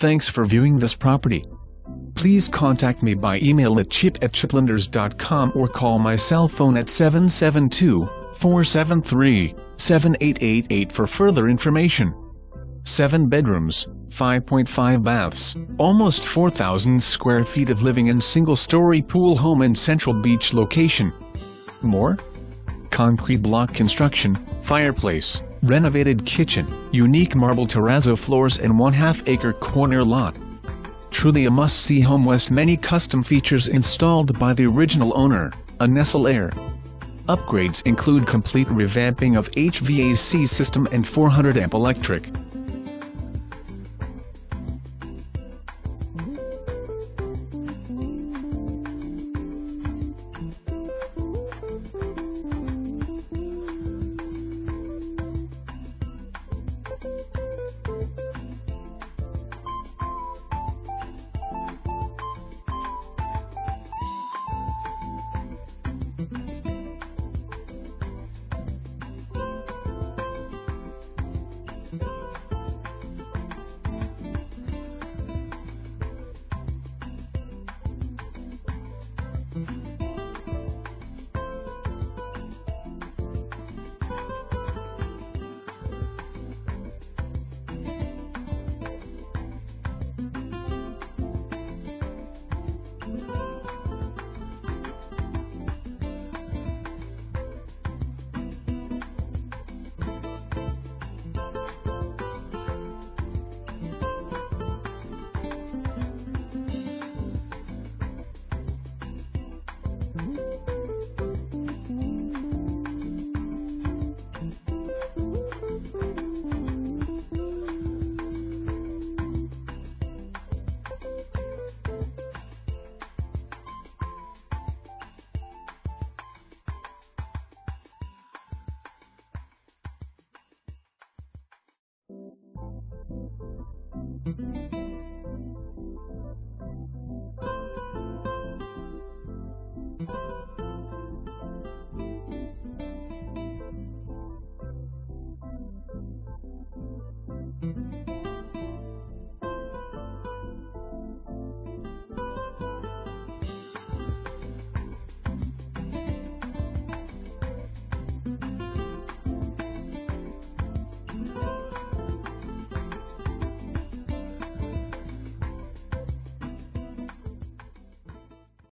Thanks for viewing this property. Please contact me by email at chip@chiplanders.com or call my cell phone at 772-473-7888 for further information. 7 bedrooms, 5.5 baths, almost 4,000 square feet of living and single-story pool home in Central Beach location. More? Concrete block construction, fireplace, renovated kitchen, unique marble terrazzo floors and 1/2 acre corner lot. Truly a must-see home with many custom features installed by the original owner, a Nestle heir. Upgrades include complete revamping of HVAC system and 400 amp electric.